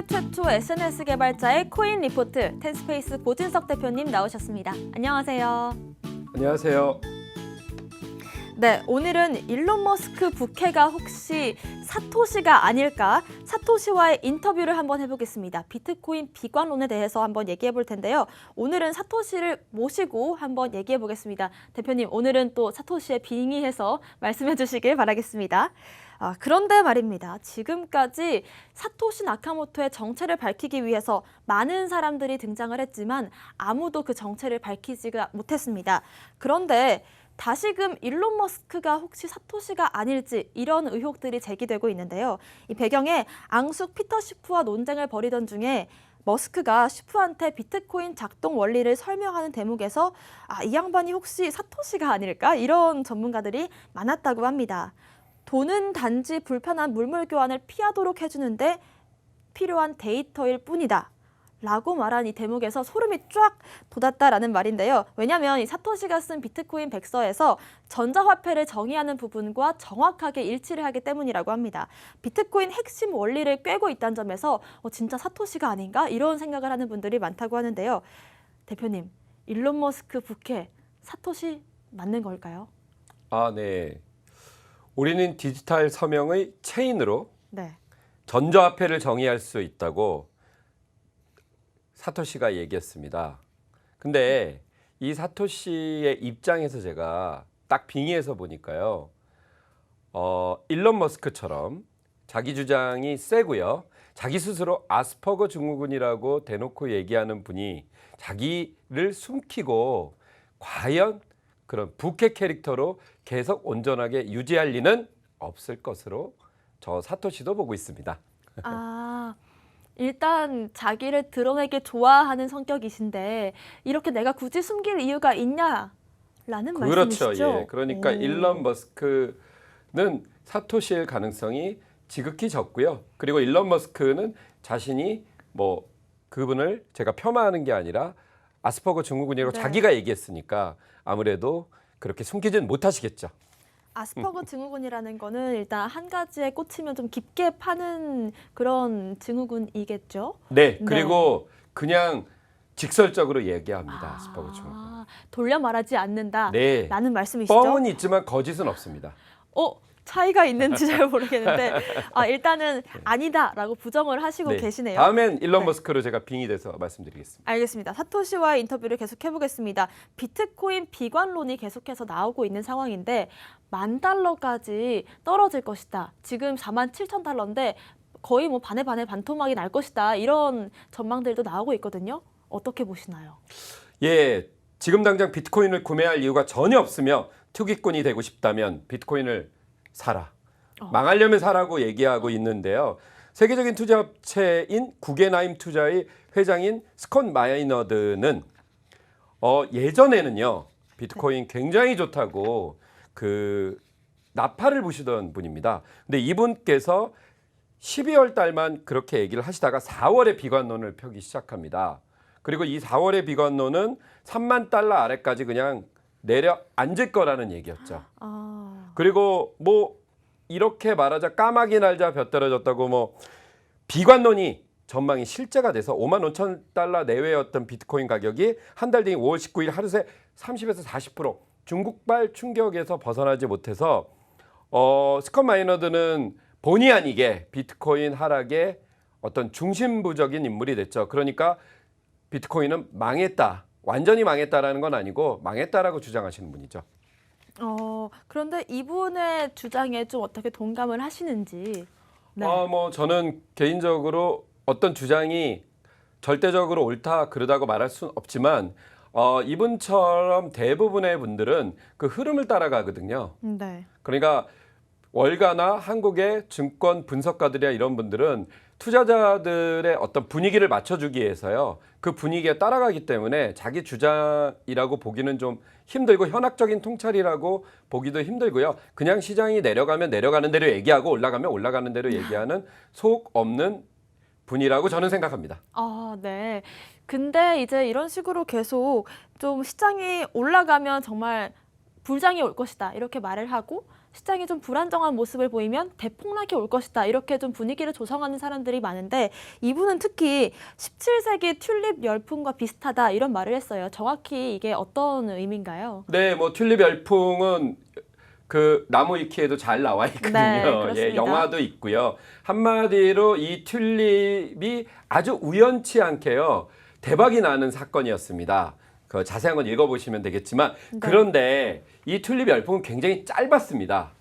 세계 최초 SNS 개발자의 코인 리포트 텐스페이스 고진석 대표님 나오셨습니다. 안녕하세요. 안녕하세요. 네, 오늘은 일론 머스크 부캐가 혹시 사토시가 아닐까? 사토시와의 인터뷰를 한번 해보겠습니다. 비트코인 비관론에 대해서 한번 얘기해 볼 텐데요. 오늘은 사토시를 모시고 한번 얘기해 보겠습니다. 대표님, 오늘은 또 사토시에 빙의해서 말씀해 주시길 바라겠습니다. 그런데 말입니다. 지금까지 사토시 나카모토의 정체를 밝히기 위해서 많은 사람들이 등장을 했지만 아무도 그 정체를 밝히지가 못했습니다. 그런데 다시금 일론 머스크가 혹시 사토시가 아닐지 이런 의혹들이 제기되고 있는데요. 이 배경에 앙숙 피터 시프와 논쟁을 벌이던 중에 머스크가 시프한테 비트코인 작동 원리를 설명하는 대목에서 이 양반이 혹시 사토시가 아닐까? 이런 전문가들이 많았다고 합니다. 돈은 단지 불편한 물물 교환을 피하도록 해주는데 필요한 데이터일 뿐이다. 라고 말한 이 대목에서 소름이 쫙 돋았다라는 말인데요. 왜냐하면 이 사토시가 쓴 비트코인 백서에서 전자화폐를 정의하는 부분과 정확하게 일치를 하기 때문이라고 합니다. 비트코인 핵심 원리를 꿰고 있다는 점에서 진짜 사토시가 아닌가? 이런 생각을 하는 분들이 많다고 하는데요. 대표님, 일론 머스크 부캐 사토시 맞는 걸까요? 네. 우리는 디지털 서명의 체인으로 네. 전자화폐를 정의할 수 있다고 사토시가 얘기했습니다. 근데 이 사토시의 입장에서 제가 딱 빙의해서 보니까요. 일론 머스크처럼 자기 주장이 세고요. 자기 스스로 아스퍼거 증후군이라고 대놓고 얘기하는 분이 자기를 숨기고 과연 그런 부캐 캐릭터로 계속 온전하게 유지할 리는 없을 것으로 저 사토시도 보고 있습니다. 일단 자기를 드러내기 좋아하는 성격이신데 이렇게 내가 굳이 숨길 이유가 있냐라는 그렇죠. 말씀이시죠? 예. 그러니까 일론 머스크는 사토시일 가능성이 지극히 적고요. 그리고 일론 머스크는 자신이 그분을 제가 폄하하는 게 아니라 아스퍼거 증후군이라고 자기가 얘기했으니까 아무래도 그렇게 숨기진 못하시겠죠. 아스퍼거 증후군이라는 거는 일단 한 가지에 꽂히면 좀 깊게 파는 그런 증후군이겠죠? 네, 그리고 그냥 직설적으로 얘기합니다. 아스퍼거 증후군. 돌려 말하지 않는다. 네, 라는 말씀이시죠? 뻥은 있지만 거짓은 없습니다. 차이가 있는지 잘 모르겠는데 일단은 아니다라고 부정을 하시고 계시네요. 다음엔 일론 머스크로 제가 빙의돼서 말씀드리겠습니다. 알겠습니다. 사토시와의 인터뷰를 계속 해보겠습니다. 비트코인 비관론이 계속해서 나오고 있는 상황인데 $10,000까지 떨어질 것이다. 지금 47,000달러인데 거의 반에 반토막이 날 것이다. 이런 전망들도 나오고 있거든요. 어떻게 보시나요? 예, 지금 당장 비트코인을 구매할 이유가 전혀 없으며 투기꾼이 되고 싶다면 비트코인을 사라. 망하려면 사라고 얘기하고 있는데요. 세계적인 투자업체인 구겐하임 투자의 회장인 스콧 마이너드는 예전에는요. 비트코인 굉장히 좋다고 나팔을 부시던 분입니다. 근데 이분께서 12월 달만 그렇게 얘기를 하시다가 4월에 비관론을 펴기 시작합니다. 그리고 이 4월의 비관론은 $30,000 아래까지 그냥 내려앉을 거라는 얘기였죠. 그리고 이렇게 말하자 까마귀 날자 벼 떨어졌다고 비관론이 전망이 실제가 돼서 $55,000 내외였던 비트코인 가격이 한 달 뒤인 5월 19일 하루 새 30에서 40% 중국발 충격에서 벗어나지 못해서 스콧 마이너드는 본의 아니게 비트코인 하락의 어떤 중심부적인 인물이 됐죠. 그러니까 비트코인은 망했다. 완전히 망했다라는 건 아니고 망했다라고 주장하시는 분이죠. 그런데 이분의 주장에 좀 어떻게 동감을 하시는지. 네. 저는 개인적으로 어떤 주장이 절대적으로 옳다 그르다고 말할 수는 없지만 이분처럼 대부분의 분들은 그 흐름을 따라가거든요. 네. 그러니까 월가나 한국의 증권 분석가들이나 이런 분들은 투자자들의 어떤 분위기를 맞춰주기 위해서요. 그 분위기에 따라가기 때문에 자기 주장이라고 보기는 좀 힘들고 현학적인 통찰이라고 보기도 힘들고요. 그냥 시장이 내려가면 내려가는 대로 얘기하고 올라가면 올라가는 대로 얘기하는 속 없는 분이라고 저는 생각합니다. 네. 근데 이제 이런 식으로 계속 좀 시장이 올라가면 정말 불장이 올 것이다 이렇게 말을 하고 시장이 좀 불안정한 모습을 보이면 대폭락이 올 것이다 이렇게 좀 분위기를 조성하는 사람들이 많은데 이분은 특히 17세기 튤립 열풍과 비슷하다 이런 말을 했어요. 정확히 이게 어떤 의미인가요? 네, 뭐 튤립 열풍은 그 나무 위키에도 잘 나와 있거든요. 네, 그렇습니다. 예, 영화도 있고요. 한마디로 이 튤립이 아주 우연치 않게요. 대박이 나는 사건이었습니다. 그 자세한 건 읽어보시면 되겠지만 네. 그런데 이 튤립 열풍은 굉장히 짧았습니다.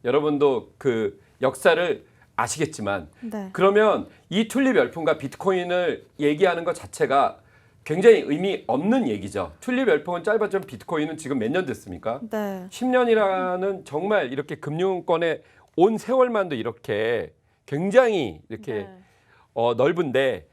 여러분도 그 역사를 아시겠지만 네. 그러면 이 튤립 열풍과 비트코인을 얘기하는 것 자체가 굉장히 의미 없는 얘기죠. 튤립 열풍은 짧았지만 비트코인은 지금 몇 년 됐습니까? 네. 10년이라는 정말 이렇게 금융권의 온 세월만도 이렇게 굉장히 이렇게 네. 넓은데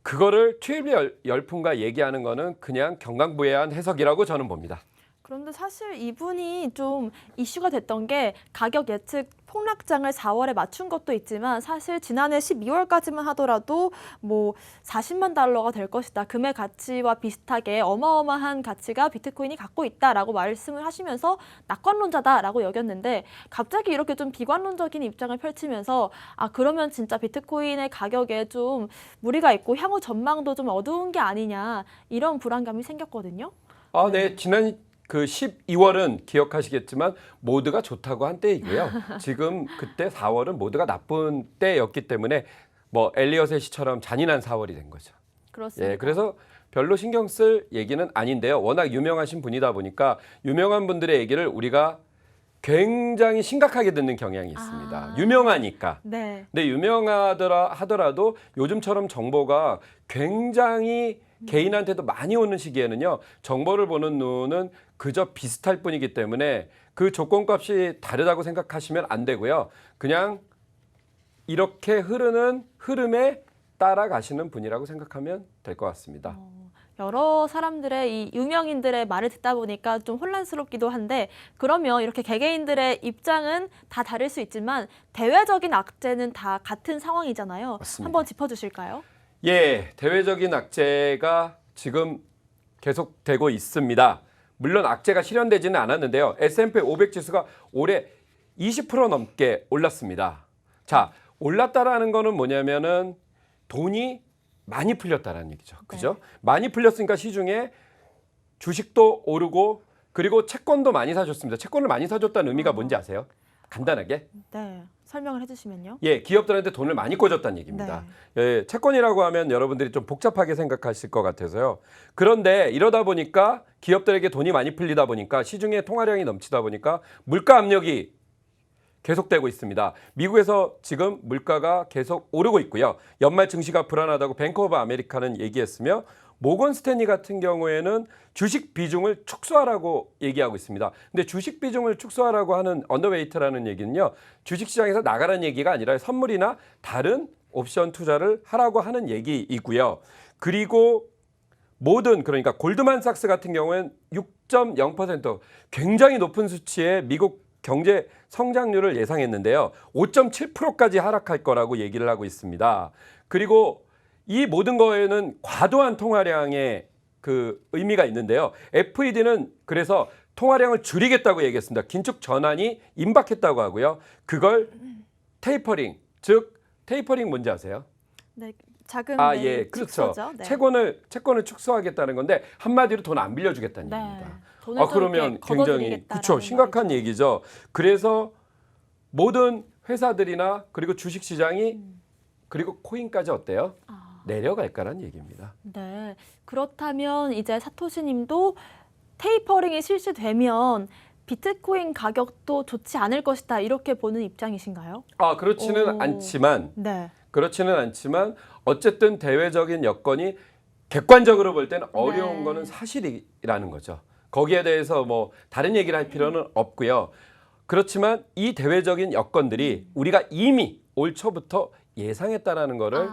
그거를 튤립 열풍과 얘기하는 거는 그냥 경강부회한 해석이라고 저는 봅니다. 그런데 사실 이분이 좀 이슈가 됐던 게 가격 예측 폭락장을 4월에 맞춘 것도 있지만 사실 지난해 12월까지만 하더라도 뭐 40만 달러가 될 것이다. 금의 가치와 비슷하게 어마어마한 가치가 비트코인이 갖고 있다라고 말씀을 하시면서 낙관론자다라고 여겼는데 갑자기 이렇게 좀 비관론적인 입장을 펼치면서 아 그러면 진짜 비트코인의 가격에 좀 무리가 있고 향후 전망도 좀 어두운 게 아니냐 이런 불안감이 생겼거든요. 아, 네. 지난 그 12월은 기억하시겠지만 모두가 좋다고 한 때이고요. 지금 그때 4월은 모두가 나쁜 때였기 때문에 뭐 엘리엇의 시처럼 잔인한 4월이 된 거죠. 그렇습니다. 예, 그래서 별로 신경 쓸 얘기는 아닌데요. 워낙 유명하신 분이다 보니까 유명한 분들의 얘기를 우리가 굉장히 심각하게 듣는 경향이 있습니다. 아. 유명하니까. 네. 근데 유명하더라 하더라도 요즘처럼 정보가 굉장히 개인한테도 많이 오는 시기에는요. 정보를 보는 눈은 그저 비슷할 뿐이기 때문에 그 조건값이 다르다고 생각하시면 안 되고요. 그냥 이렇게 흐르는 흐름에 따라가시는 분이라고 생각하면 될 것 같습니다. 여러 사람들의 이 유명인들의 말을 듣다 보니까 좀 혼란스럽기도 한데 그러면 이렇게 개개인들의 입장은 다 다를 수 있지만 대외적인 악재는 다 같은 상황이잖아요. 맞습니다. 한번 짚어주실까요? 예, 대외적인 악재가 지금 계속되고 있습니다. 물론 악재가 실현되지는 않았는데요. S&P 500 지수가 올해 20% 넘게 올랐습니다. 자, 올랐다라는 거는 뭐냐면은 돈이 많이 풀렸다라는 얘기죠. 그죠? 많이 풀렸으니까 시중에 주식도 오르고 그리고 채권도 많이 사줬습니다. 채권을 많이 사줬다는 의미가 뭔지 아세요? 간단하게. 네, 설명을 해주시면요. 예, 기업들한테 돈을 많이 꿔줬다는 얘기입니다. 예, 채권이라고 하면 여러분들이 좀 복잡하게 생각하실 것 같아서요. 그런데 이러다 보니까 기업들에게 돈이 많이 풀리다 보니까 시중에 통화량이 넘치다 보니까 물가 압력이 계속되고 있습니다. 미국에서 지금 물가가 계속 오르고 있고요. 연말 증시가 불안하다고 뱅크 오브 아메리카는 얘기했으며 모건 스탠리 같은 경우에는 주식 비중을 축소하라고 얘기하고 있습니다. 근데 주식 비중을 축소하라고 하는 언더웨이트라는 얘기는요. 주식시장에서 나가라는 얘기가 아니라 선물이나 다른 옵션 투자를 하라고 하는 얘기이고요. 그리고 모든 그러니까 골드만삭스 같은 경우에는 6.0% 굉장히 높은 수치의 미국 경제 성장률을 예상했는데요. 5.7%까지 하락할 거라고 얘기를 하고 있습니다. 그리고 이 모든 거에는 과도한 통화량의 그 의미가 있는데요. FED는 그래서 통화량을 줄이겠다고 얘기했습니다. 긴축 전환이 임박했다고 하고요. 그걸 테이퍼링, 즉 테이퍼링 뭔지 아세요? 네, 자금 예, 그렇죠. 축소죠. 네. 채권을 축소하겠다는 건데 한마디로 돈 안 빌려주겠다는 네. 얘기입니다. 돈을 좀 그러면 이렇게 굉장히 걷어들이겠다라는 그렇죠. 심각한 말이죠. 얘기죠. 그래서 모든 회사들이나 그리고 주식 시장이 그리고 코인까지 어때요? 내려갈 거란 얘기입니다. 네, 그렇다면 이제 사토시 님도 테이퍼링이 실시되면 비트코인 가격도 좋지 않을 것이다 이렇게 보는 입장이신가요? 그렇지는 오. 않지만 네. 어쨌든 대외적인 여건이 객관적으로 볼 때는 어려운 네. 거는 사실이라는 거죠. 거기에 대해서 뭐 다른 얘기를 할 필요는 없고요. 그렇지만 이 대외적인 여건들이 우리가 이미 올 초부터 예상했다라는 거를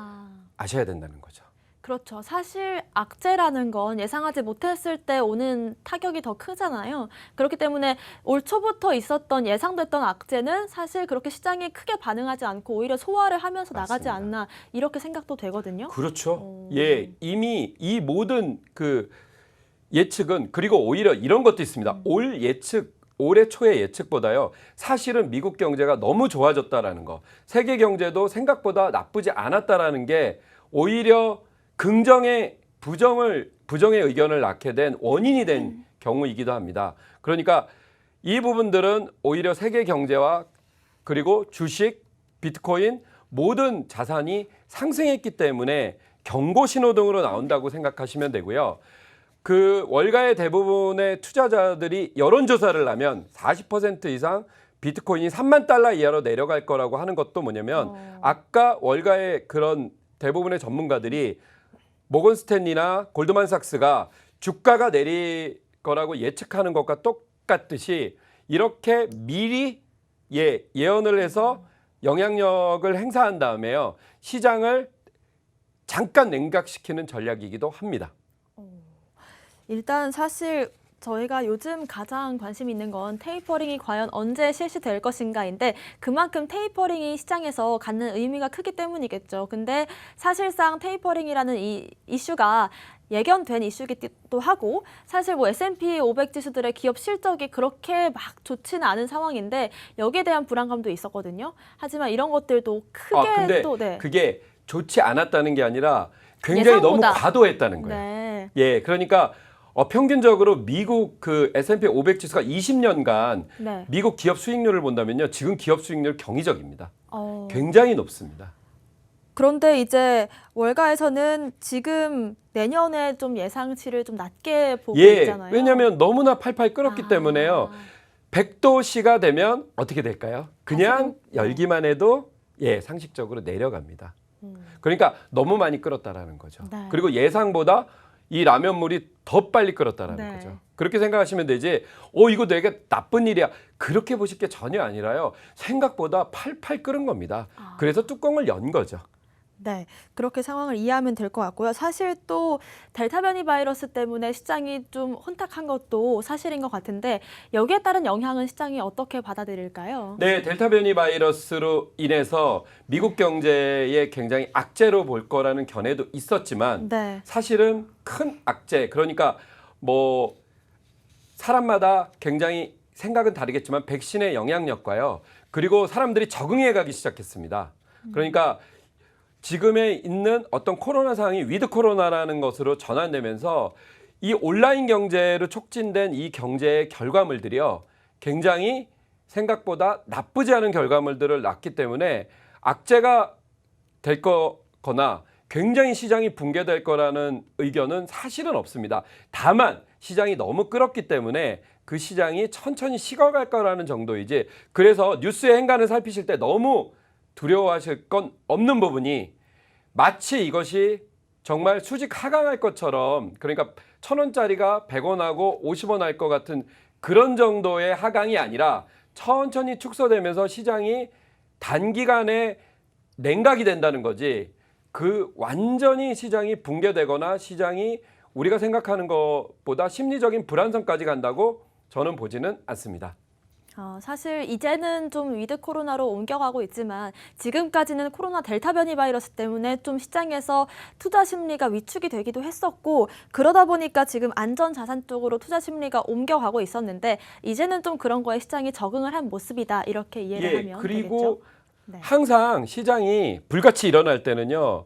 아셔야 된다는 거죠. 그렇죠. 사실 악재라는 건 예상하지 못했을 때 오는 타격이 더 크잖아요. 그렇기 때문에 올 초부터 있었던 예상됐던 악재는 사실 그렇게 시장이 크게 반응하지 않고 오히려 소화를 하면서 나가지 맞습니다. 않나 이렇게 생각도 되거든요. 그렇죠. 오. 예, 이미 이 모든 그 예측은 그리고 오히려 이런 것도 있습니다. 올해 초의 예측보다요. 사실은 미국 경제가 너무 좋아졌다라는 거. 세계 경제도 생각보다 나쁘지 않았다라는 게 오히려 긍정의 부정의 의견을 낳게 된 원인이 된 경우이기도 합니다. 그러니까 이 부분들은 오히려 세계 경제와 그리고 주식, 비트코인 모든 자산이 상승했기 때문에 경고 신호등으로 나온다고 생각하시면 되고요. 그 월가의 대부분의 투자자들이 여론조사를 하면 40% 이상 비트코인이 3만 달러 이하로 내려갈 거라고 하는 것도 뭐냐면 아까 월가의 그런 대부분의 전문가들이 모건 스탠리나 골드만삭스가 주가가 내릴 거라고 예측하는 것과 똑같듯이 이렇게 미리 예언을 해서 영향력을 행사한 다음에요. 시장을 잠깐 냉각시키는 전략이기도 합니다. 일단 사실 저희가 요즘 가장 관심 있는 건 테이퍼링이 과연 언제 실시될 것인가인데 그만큼 테이퍼링이 시장에서 갖는 의미가 크기 때문이겠죠. 근데 사실상 테이퍼링이라는 이 이슈가 예견된 이슈기도 하고 사실 뭐 S&P 500 지수들의 기업 실적이 그렇게 막 좋지는 않은 상황인데 여기에 대한 불안감도 있었거든요. 하지만 이런 것들도 크게 근데 또 네. 그게 좋지 않았다는 게 아니라 굉장히 너무 예상보다. 과도했다는 거예요. 네. 예, 그러니까 평균적으로 미국 그 S&P 500 지수가 20년간 네. 미국 기업 수익률을 본다면요. 지금 기업 수익률 경이적입니다. 어. 굉장히 높습니다. 그런데 이제 월가에서는 지금 내년에 좀 예상치를 좀 낮게 보고 있잖아요. 왜냐하면 너무나 팔팔 끓었기 때문에요. 100도씨가 되면 어떻게 될까요? 그냥 열기만 해도 상식적으로 내려갑니다. 그러니까 너무 많이 끓었다라는 거죠. 네. 그리고 예상보다 이 라면물이 더 빨리 끓었다라는 네. 거죠. 그렇게 생각하시면 되지. 이거 되게 나쁜 일이야. 그렇게 보실 게 전혀 아니라요. 생각보다 팔팔 끓은 겁니다. 그래서 뚜껑을 연 거죠. 네, 그렇게 상황을 이해하면 될 것 같고요. 사실 또 델타 변이 바이러스 때문에 시장이 좀 혼탁한 것도 사실인 것 같은데 여기에 따른 영향은 시장이 어떻게 받아들일까요? 네, 델타 변이 바이러스로 인해서 미국 경제에 굉장히 악재로 볼 거라는 견해도 있었지만 네. 사실은 큰 악재, 그러니까 뭐 사람마다 굉장히 생각은 다르겠지만 백신의 영향력과요. 그리고 사람들이 적응해 가기 시작했습니다. 그러니까 지금에 있는 어떤 코로나 상황이 위드 코로나라는 것으로 전환되면서 이 온라인 경제로 촉진된 이 경제의 결과물들이요. 굉장히 생각보다 나쁘지 않은 결과물들을 낳기 때문에 악재가 될 거거나 굉장히 시장이 붕괴될 거라는 의견은 사실은 없습니다. 다만 시장이 너무 끓었기 때문에 그 시장이 천천히 식어갈 거라는 정도이지, 그래서 뉴스의 행간을 살피실 때 너무 두려워하실 건 없는 부분이 마치 이것이 정말 수직 하강할 것처럼, 그러니까 1,000원짜리가 100원하고 50원 할 것 같은 그런 정도의 하강이 아니라 천천히 축소되면서 시장이 단기간에 냉각이 된다는 거지, 그 완전히 시장이 붕괴되거나 시장이 우리가 생각하는 것보다 심리적인 불안성까지 간다고 저는 보지는 않습니다. 사실 이제는 좀 위드 코로나로 옮겨가고 있지만 지금까지는 코로나 델타 변이 바이러스 때문에 좀 시장에서 투자 심리가 위축이 되기도 했었고, 그러다 보니까 지금 안전 자산 쪽으로 투자 심리가 옮겨가고 있었는데 이제는 좀 그런 거에 시장이 적응을 한 모습이다, 이렇게 이해를 하면 그리고 되겠죠? 네. 항상 시장이 불같이 일어날 때는요,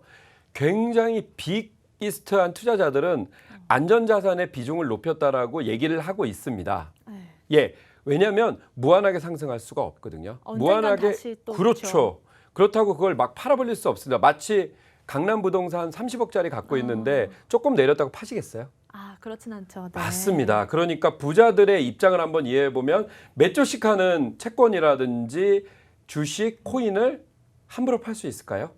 굉장히 빅이스트한 투자자들은 안전자산의 비중을 높였다라고 얘기를 하고 있습니다. 네. 왜냐하면 무한하게 상승할 수가 없거든요. 무한하게, 다시 또 그렇죠. 그렇다고 그걸 막 팔아버릴 수 없습니다. 마치 강남 부동산 30억짜리 갖고 있는데 조금 내렸다고 파시겠어요? 그렇진 않죠. 네. 맞습니다. 그러니까 부자들의 입장을 한번 이해해 보면 몇 조씩 하는 채권이라든지 주식, 코인을 함부로 팔 수 있을까요?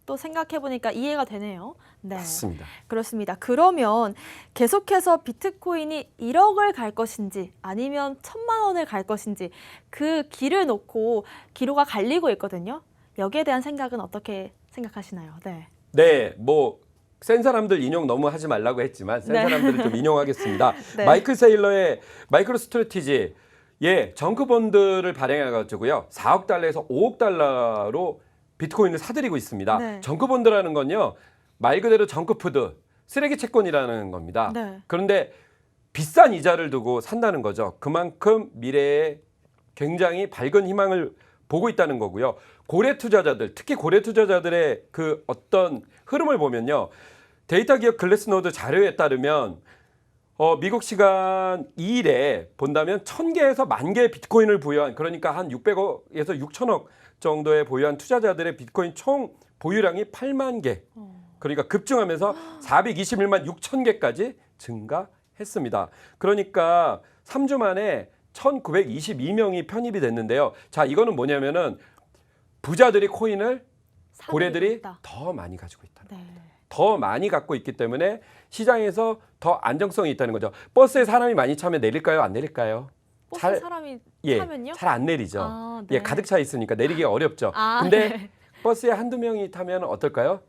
또 생각해보니까 이해가 되네요. 네. 맞습니다. 그렇습니다. 그러면 계속해서 비트코인이 1억을 갈 것인지 아니면 1,000만 원을 갈 것인지 그 길을 놓고 기로가 갈리고 있거든요. 여기에 대한 생각은 어떻게 생각하시나요? 네. 네, 뭐 센 사람들 인용 너무 하지 말라고 했지만 센 사람들을 좀 인용하겠습니다. 네. 마이클 세일러의 마이크로 스트래티지, 정크본드를 발행해가지고요, 4억 달러에서 5억 달러로 비트코인을 사들이고 있습니다. 네. 정크본드라는 건요, 말 그대로 정크푸드, 쓰레기 채권이라는 겁니다. 네. 그런데 비싼 이자를 두고 산다는 거죠. 그만큼 미래에 굉장히 밝은 희망을 보고 있다는 거고요. 고래 투자자들, 특히 고래 투자자들의 그 어떤 흐름을 보면요. 데이터 기업 글래스노드 자료에 따르면 미국 시간 2일에 본다면 1,000개에서 10,000개의 비트코인을 보유한, 그러니까 한 600억에서 6,000억 정도의 보유한 투자자들의 비트코인 총 보유량이 8만 개. 그러니까 급증하면서 421만 6천 개까지 증가했습니다. 그러니까 3주 만에 1,922명이 편입이 됐는데요. 자, 이거는 뭐냐면은 부자들이 코인을 고래들이 있다. 더 많이 가지고 있다는 거예요. 네. 더 많이 갖고 있기 때문에 시장에서 더 안정성이 있다는 거죠. 버스에 사람이 많이 차면 내릴까요? 안 내릴까요? 버스 사람이 타면요? 잘 안 내리죠. 아, 네. 예, 가득 차 있으니까 내리기 어렵죠. 아, 근데 네. 버스에 한두 명이 타면 어떨까요?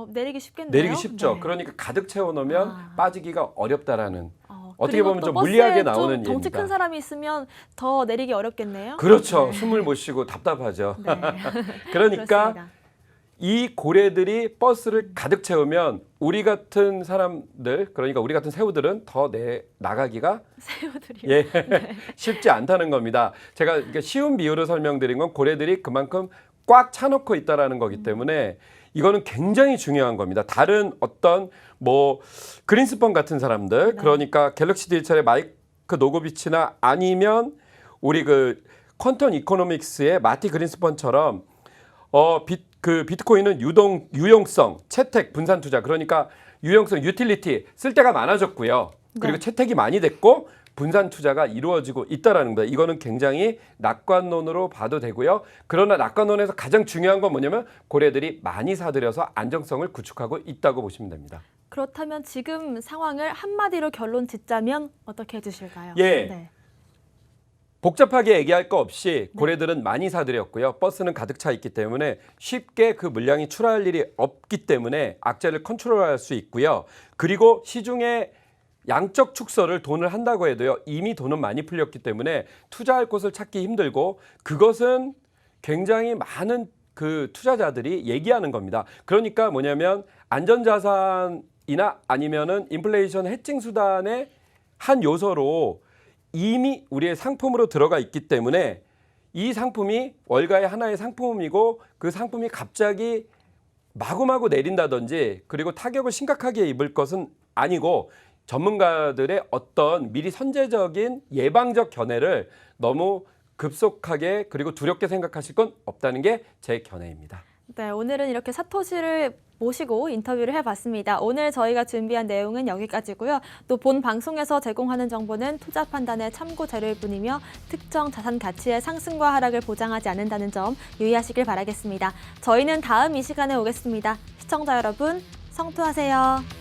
내리기 쉽겠네요. 내리기 쉽죠. 네. 그러니까 가득 채워놓으면 빠지기가 어렵다라는. 어떻게 그리고 보면 또 좀 버스에 물리하게 좀 나오는 덩치 얘기입니다. 큰 사람이 있으면 더 내리기 어렵겠네요. 그렇죠. 네. 숨을 못 쉬고 답답하죠. 네. 그러니까 그렇습니다. 이 고래들이 버스를 가득 채우면 우리 같은 사람들, 그러니까 우리 같은 새우들은 더 나가기가 새우들이요. 예, 쉽지 않다는 겁니다. 제가 이렇게 쉬운 비유로 설명드린 건 고래들이 그만큼 꽉 차놓고 있다라는 거기 때문에 이거는 굉장히 중요한 겁니다. 다른 어떤 뭐 그린스펀 같은 사람들, 네. 그러니까 갤럭시 디지털의 마이크 노고비치나 아니면 우리 그 퀀텀 이코노믹스의 마티 그린스펀처럼 비트코인은 유용성, 채택, 분산 투자, 그러니까 유용성, 유틸리티 쓸 데가 많아졌고요. 그리고 네. 채택이 많이 됐고 분산 투자가 이루어지고 있다라는 겁니다. 이거는 굉장히 낙관론으로 봐도 되고요. 그러나 낙관론에서 가장 중요한 건 뭐냐면 고래들이 많이 사들여서 안정성을 구축하고 있다고 보시면 됩니다. 그렇다면 지금 상황을 한마디로 결론 짓자면 어떻게 해주실까요? 예. 네. 복잡하게 얘기할 거 없이 고래들은 많이 사들였고요. 버스는 가득 차 있기 때문에 쉽게 그 물량이 출하할 일이 없기 때문에 악재를 컨트롤할 수 있고요. 그리고 시중에 양적 축소를 돈을 한다고 해도요. 이미 돈은 많이 풀렸기 때문에 투자할 곳을 찾기 힘들고 그것은 굉장히 많은 그 투자자들이 얘기하는 겁니다. 그러니까 뭐냐면 안전자산이나 아니면은 인플레이션 해칭 수단의 한 요소로 이미 우리의 상품으로 들어가 있기 때문에 이 상품이 월가의 하나의 상품이고 그 상품이 갑자기 마구마구 내린다든지 그리고 타격을 심각하게 입을 것은 아니고 전문가들의 어떤 미리 선제적인 예방적 견해를 너무 급속하게 그리고 두렵게 생각하실 건 없다는 게 제 견해입니다. 네, 오늘은 이렇게 사토시를 모시고 인터뷰를 해봤습니다. 오늘 저희가 준비한 내용은 여기까지고요. 또 본 방송에서 제공하는 정보는 투자 판단의 참고 자료일 뿐이며 특정 자산 가치의 상승과 하락을 보장하지 않는다는 점 유의하시길 바라겠습니다. 저희는 다음 이 시간에 오겠습니다. 시청자 여러분, 성투하세요.